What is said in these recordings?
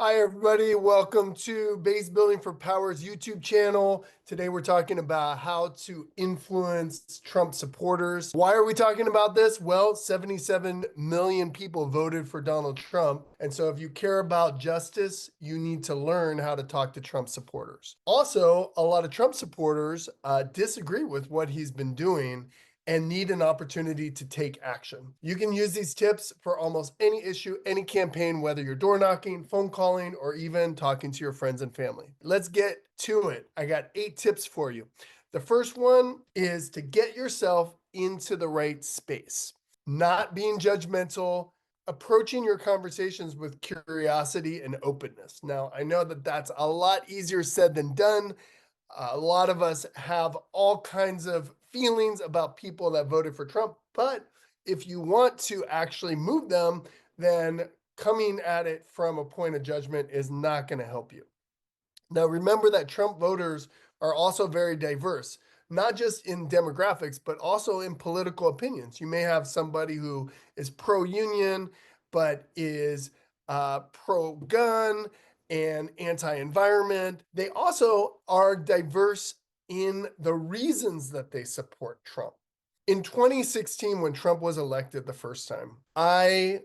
Hi, everybody. Welcome to Base Building for Power's YouTube channel. Today, we're talking about how to influence Trump supporters. Why are we talking about this? Well, 77 million people voted for Donald Trump. And so if you care about justice, you need to learn how to talk to Trump supporters. Also, a lot of Trump supporters disagree with what he's been doing and need an opportunity to take action. You can use these tips for almost any issue, any campaign, whether you're door knocking, phone calling, or even talking to your friends and family. Let's get to it. I got 8 tips for you. The first one is to get yourself into the right space, not being judgmental, approaching your conversations with curiosity and openness. Now, I know that that's a lot easier said than done. A lot of us have all kinds of feelings about people that voted for Trump, but if you want to actually move them, then coming at it from a point of judgment is not going to help you. Now, remember that Trump voters are also very diverse, not just in demographics, but also in political opinions. You may have somebody who is pro-union, but is pro-gun and anti-environment. They also are diverse in the reasons that they support Trump. In 2016, when Trump was elected the first time, I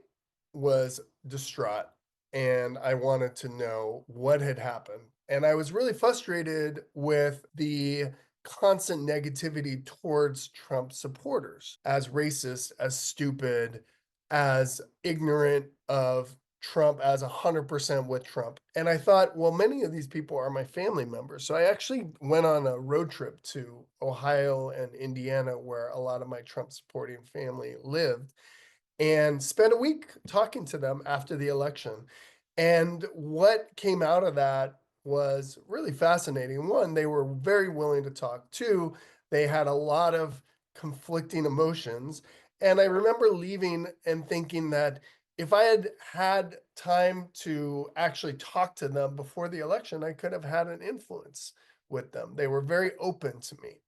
was distraught and I wanted to know what had happened. And I was really frustrated with the constant negativity towards Trump supporters as racist, as stupid, as ignorant of Trump, as 100% with Trump. And I thought, well, many of these people are my family members. So I actually went on a road trip to Ohio and Indiana, where a lot of my Trump supporting family lived, and spent a week talking to them after the election. And what came out of that was really fascinating. One, they were very willing to talk. Two, they had a lot of conflicting emotions. And I remember leaving and thinking that if I had had time to actually talk to them before the election, I could have had an influence with them. They were very open to me.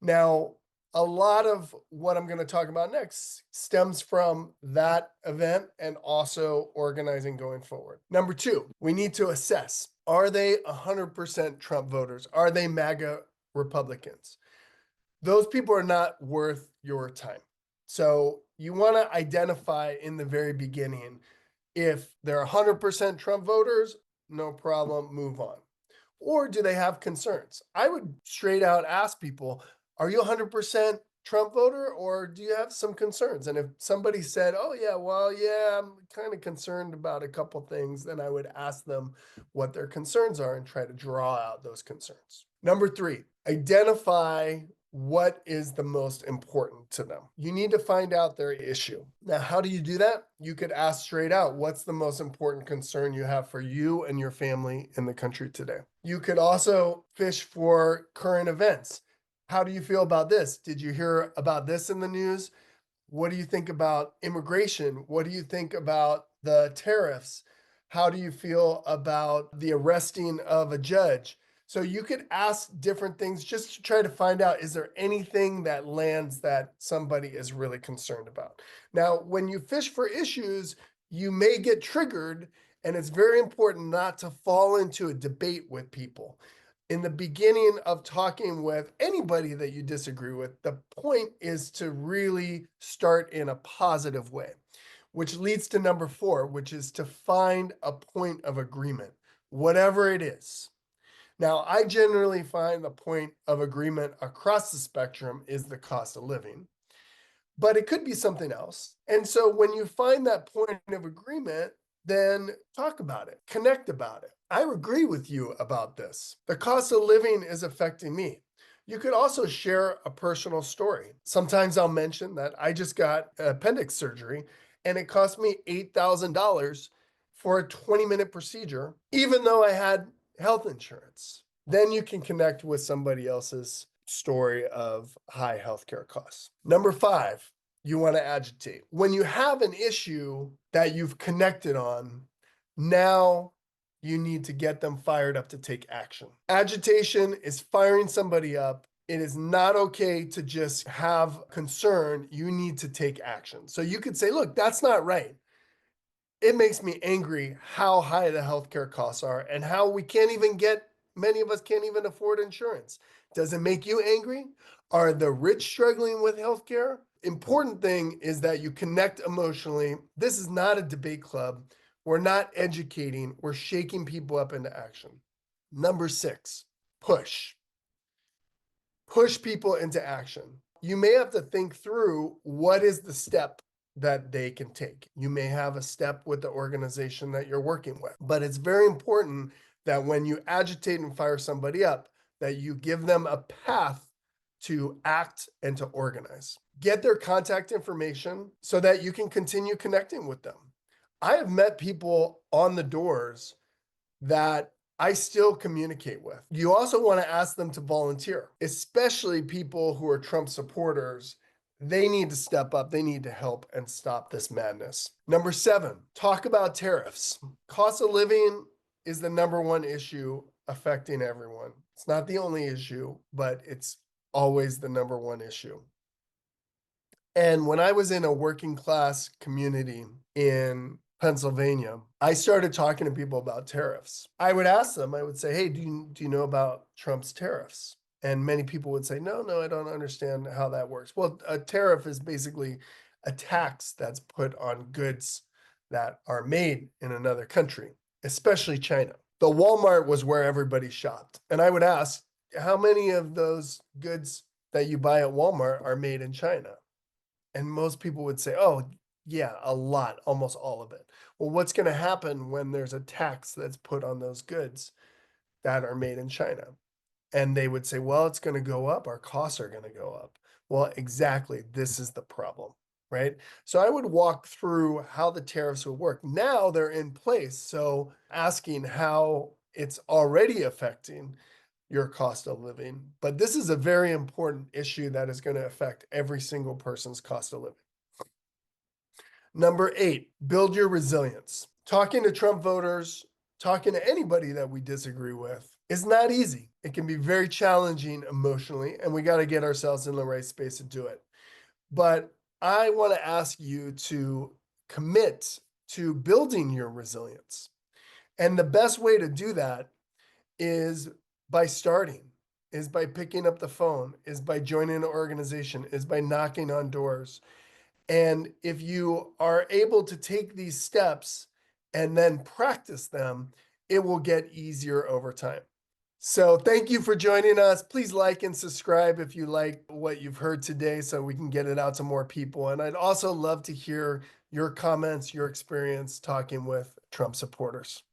Now, a lot of what I'm going to talk about next stems from that event and also organizing going forward. Number 2, we need to assess, are they 100% Trump voters? Are they MAGA Republicans? Those people are not worth your time. So you want to identify in the very beginning if they're 100% Trump voters, no problem, move on. Or do they have concerns? I would straight out ask people, are you 100% Trump voter or do you have some concerns? And if somebody said, oh, yeah, well, yeah, I'm kind of concerned about a couple things, then I would ask them what their concerns are and try to draw out those concerns. Number 3, identify what is the most important to them. You need to find out their issue. Now, how do you do that? You could ask straight out, what's the most important concern you have for you and your family in the country today? You could also fish for current events. How do you feel about this? Did you hear about this in the news? What do you think about immigration? What do you think about the tariffs? How do you feel about the arresting of a judge? So you could ask different things just to try to find out, is there anything that lands that somebody is really concerned about? Now, when you fish for issues, you may get triggered, and it's very important not to fall into a debate with people. In the beginning of talking with anybody that you disagree with, the point is to really start in a positive way, which leads to number 4, which is to find a point of agreement, whatever it is. Now, I generally find the point of agreement across the spectrum is the cost of living, but it could be something else. And so when you find that point of agreement, then talk about it, connect about it. I agree with you about this. The cost of living is affecting me. You could also share a personal story. Sometimes I'll mention that I just got appendix surgery and it cost me $8,000 for a 20-minute procedure, even though I had health insurance. Then you can connect with somebody else's story of high healthcare costs. Number 5, you want to agitate. When you have an issue that you've connected on, now you need to get them fired up to take action. Agitation is firing somebody up. It is not okay to just have concern. You need to take action. So you could say, look, that's not right. it makes me angry how high the healthcare costs are and how we can't even get, many of us can't even afford insurance. Does it make you angry? Are the rich struggling with healthcare? Important thing is that you connect emotionally. This is not a debate club. We're not educating, we're shaking people up into action. Number 6, push. Push people into action. You may have to think through what is the step that they can take. You may have a step with the organization that you're working with, but it's very important that when you agitate and fire somebody up, that you give them a path to act and to organize. Get their contact information so that you can continue connecting with them. I have met people on the doors that I still communicate with. You also want to ask them to volunteer, especially people who are Trump supporters. They need to step up. They need to help and stop this madness. Number 7, talk about tariffs. Cost of living is the number one issue affecting everyone. It's not the only issue, but it's always the number one issue. And when I was in a working class community in Pennsylvania, I started talking to people about tariffs. I would ask them, I would say, hey, do you know about Trump's tariffs? And many people would say, no, I don't understand how that works. Well, a tariff is basically a tax that's put on goods that are made in another country, especially China. The Walmart was where everybody shopped. And I would ask, how many of those goods that you buy at Walmart are made in China? And most people would say, oh, yeah, a lot, almost all of it. Well, what's going to happen when there's a tax that's put on those goods that are made in China? And they would say, well, it's going to go up. Our costs are going to go up. Well, exactly. This is the problem, right? So I would walk through how the tariffs would work. Now they're in place. So asking how it's already affecting your cost of living. But this is a very important issue that is going to affect every single person's cost of living. Number 8, build your resilience. Talking to Trump voters, talking to anybody that we disagree with is not easy. It can be very challenging emotionally, and we got to get ourselves in the right space to do it. But I want to ask you to commit to building your resilience. And the best way to do that is by starting, is by picking up the phone, is by joining an organization, is by knocking on doors. And if you are able to take these steps and then practice them, it will get easier over time. So thank you for joining us. Please like and subscribe if you like what you've heard today so we can get it out to more people. And I'd also love to hear your comments, your experience talking with Trump supporters.